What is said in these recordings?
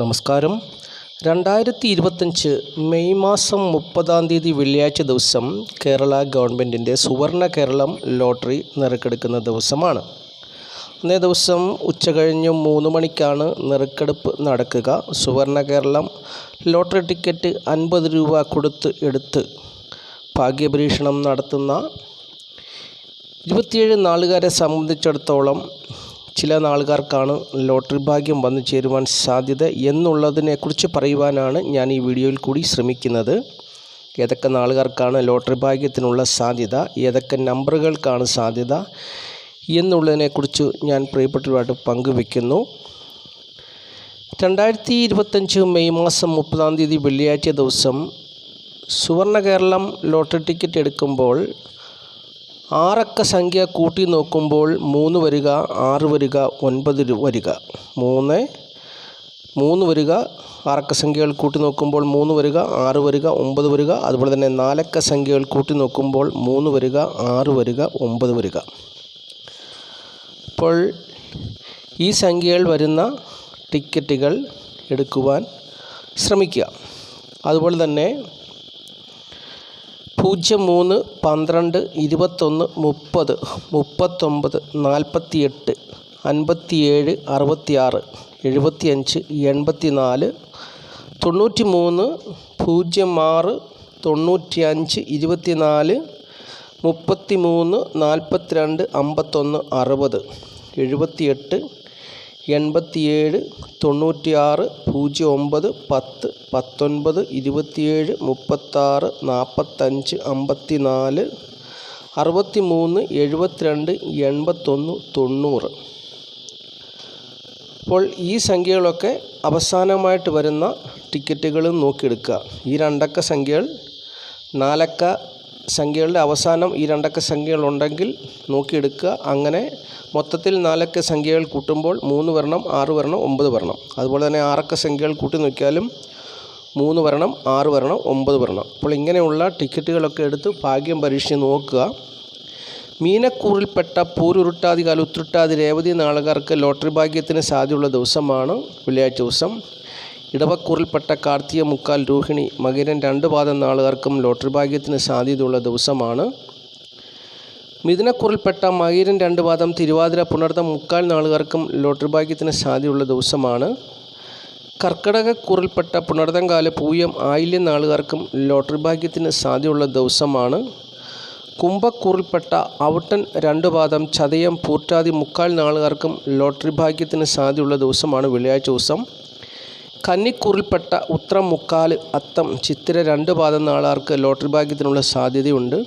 നമസ്കാരം. 2025 മെയ് മാസം 30 വെള്ളിയാഴ്ച ദിവസം കേരള ഗവൺമെൻറ്റിൻ്റെ സുവർണ കേരളം ലോട്ടറി നറുക്കെടുക്കുന്ന ദിവസമാണ്. അന്നേ ദിവസം ഉച്ചകഴിഞ്ഞ് 3 മണിക്കാണ് നറുക്കെടുപ്പ് നടക്കുക. സുവർണ കേരളം ലോട്ടറി ടിക്കറ്റ് 50 രൂപ കൊടുത്ത് എടുത്ത് ഭാഗ്യപരീക്ഷണം നടത്തുന്ന 27 നാളുകാരെ സംബന്ധിച്ചിടത്തോളം ചില നാളുകാർക്കാണ് ലോട്ടറി ഭാഗ്യം വന്നു ചേരുവാൻ സാധ്യത എന്നുള്ളതിനെക്കുറിച്ച് പറയുവാനാണ് ഞാൻ ഈ വീഡിയോയിൽ കൂടി ശ്രമിക്കുന്നത്. ഏതൊക്കെ നാളുകാർക്കാണ് ലോട്ടറി ഭാഗ്യത്തിനുള്ള സാധ്യത, ഏതൊക്കെ നമ്പറുകൾക്കാണ് സാധ്യത എന്നുള്ളതിനെക്കുറിച്ച് ഞാൻ പ്രിയപ്പെട്ടവരുമായിട്ട് പങ്കുവെക്കുന്നു. 2025 മെയ് മാസം 30 വെള്ളിയാഴ്ച ദിവസം സുവർണ കേരളം ലോട്ടറി ടിക്കറ്റ് എടുക്കുമ്പോൾ 6 അക്ക സംഖ്യ കൂട്ടി നോക്കുമ്പോൾ 3 വരിക, 6 വരിക, 9 വരിക, 3 വരിക. 6 അക്ക സംഖ്യകൾ കൂട്ടി നോക്കുമ്പോൾ 3 വരിക, 6 വരിക, 9 വരിക. അതുപോലെ തന്നെ 4 അക്ക സംഖ്യകൾ കൂട്ടി നോക്കുമ്പോൾ 3 വരിക, 6 വരിക, 9 വരിക. അപ്പോൾ ഈ സംഖ്യകൾ വരുന്ന ടിക്കറ്റുകൾ എടുക്കുവാൻ ശ്രമിക്കുക. അതുപോലെ തന്നെ 03, 12, 21, 30, 39, 48, 57, 66, 75, 84, 93, 06, 95, 24, 33, 42, 51, 60, 78, 87, 96, 09, 10, 19, 27, 36, 45, 54, 63, 72, 81, 90. അപ്പോൾ ഈ സംഖ്യകളൊക്കെ അവസാനമായിട്ട് വരുന്ന ടിക്കറ്റുകൾ നോക്കിയെടുക്കുക. ഈ 2 അക്ക സംഖ്യകൾ 4 അക്ക സംഖ്യകളുടെ അവസാനം ഈ 2 അക്ക സംഖ്യകളുണ്ടെങ്കിൽ നോക്കിയെടുക്കുക. അങ്ങനെ മൊത്തത്തിൽ 4 അക്ക സംഖ്യകൾ കൂട്ടുമ്പോൾ 3 വരണം, 6 വരണം, 9 വരണം. അതുപോലെ തന്നെ 6 അക്ക സംഖ്യകൾ കൂട്ടി നോക്കിയാലും 3 വരണം, 6 വരണം, 9 വരണം. അപ്പോൾ ഇങ്ങനെയുള്ള ടിക്കറ്റുകളൊക്കെ എടുത്ത് ഭാഗ്യം പരീക്ഷിച്ച് നോക്കുക. മീനക്കൂറിൽപ്പെട്ട പൂരുരുട്ടാതി കാലുത്തുരുട്ടാതി രേവതി നാളുകാർക്ക് ലോട്ടറി ഭാഗ്യത്തിന് സാധ്യതയുള്ള ദിവസമാണ് വെള്ളിയാഴ്ച ദിവസം. ഇടവക്കൂറിൽപ്പെട്ട കാർത്തിക മുക്കാൽ രോഹിണി മകരൻ 2 പാദം നാളുകാർക്കും ലോട്ടറി ഭാഗ്യത്തിന് സാധ്യതയുള്ള ദിവസമാണ്. മിഥുനക്കൂറിൽപ്പെട്ട മകരൻ 2 പാദം തിരുവാതിര പുണർതം മുക്കാൽ നാളുകാർക്കും ലോട്ടറി ഭാഗ്യത്തിന് സാധ്യതയുള്ള ദിവസമാണ്. കർക്കിടകക്കൂറിൽപ്പെട്ട പുണർതം കാല പൂയം ആയില്യം നാളുകാർക്കും ലോട്ടറി ഭാഗ്യത്തിന് സാധ്യതയുള്ള ദിവസമാണ്. കുംഭക്കൂറിൽപ്പെട്ട അവിട്ടൻ 2 പാദം ചതയം പൂർട്ടാതി മുക്കാൽ നാളുകാർക്കും ലോട്ടറി ഭാഗ്യത്തിന് സാധ്യതയുള്ള ദിവസമാണ് വെള്ളിയാഴ്ച ദിവസം. കന്നിക്കൂറിൽപ്പെട്ട ഉത്രം മുക്കാൽ അത്തം ചിത്തിര 2 പാദം നാളുകാർക്ക് ലോട്ടറി ഭാഗ്യത്തിനുള്ള സാധ്യതയുണ്ട്.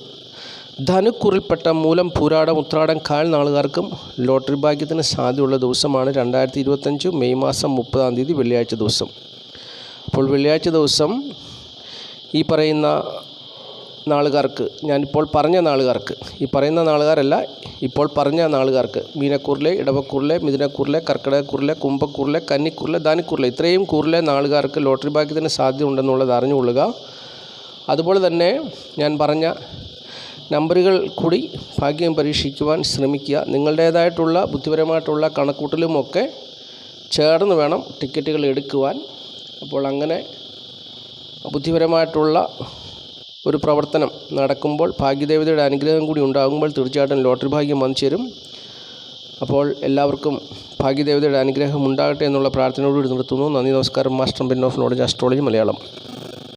ധനുക്കൂറിൽപ്പെട്ട മൂലം പൂരാടം ഉത്രാടം കാൽ നാളുകാർക്കും ലോട്ടറി ഭാഗ്യത്തിന് സാധ്യതയുള്ള ദിവസമാണ് 2025 മെയ് മാസം 30 വെള്ളിയാഴ്ച ദിവസം. അപ്പോൾ വെള്ളിയാഴ്ച ദിവസം ഈ പറയുന്ന നാളുകാർക്ക്, ഞാനിപ്പോൾ പറഞ്ഞ നാളുകാർക്ക്, ഈ പറയുന്ന നാളുകാരല്ല, ഇപ്പോൾ പറഞ്ഞ നാളുകാർക്ക്, മീനക്കൂറിലെ, ഇടവക്കൂറിലെ, മിഥുനക്കൂറിലെ, കർക്കിടകക്കൂറിലെ, കുംഭക്കൂറിലെ, കന്നിക്കൂറിലെ, ധനുക്കൂറിലെ, ഇത്രയും കൂറിലെ നാളുകാർക്ക് ലോട്ടറി ഭാഗ്യത്തിന് സാധ്യത ഉണ്ടെന്നുള്ളത് അറിഞ്ഞുകൊള്ളുക. അതുപോലെ തന്നെ ഞാൻ പറഞ്ഞ നമ്പറുകൾ കൂടി ഭാഗ്യം പരീക്ഷിക്കുവാൻ ശ്രമിക്കുക. നിങ്ങളുടേതായിട്ടുള്ള ബുദ്ധിപരമായിട്ടുള്ള കണക്കൂട്ടലുമൊക്കെ ചേർന്ന് വേണം ടിക്കറ്റുകൾ എടുക്കുവാൻ. അപ്പോൾ അങ്ങനെ ബുദ്ധിപരമായിട്ടുള്ള ഒരു പ്രവർത്തനം നടക്കുമ്പോൾ ഭാഗ്യദേവതയുടെ അനുഗ്രഹം കൂടി ഉണ്ടാകുമ്പോൾ തീർച്ചയായിട്ടും ലോട്ടറി ഭാഗ്യം വന്നു ചേരും. അപ്പോൾ എല്ലാവർക്കും ഭാഗ്യദേവതയുടെ അനുഗ്രഹം ഉണ്ടാകട്ടെ എന്നുള്ള പ്രാർത്ഥനയോടുകൂടി നിർത്തുന്നു. നന്ദി, നമസ്കാരം. Master Ben of knowledge astrology Malayalam.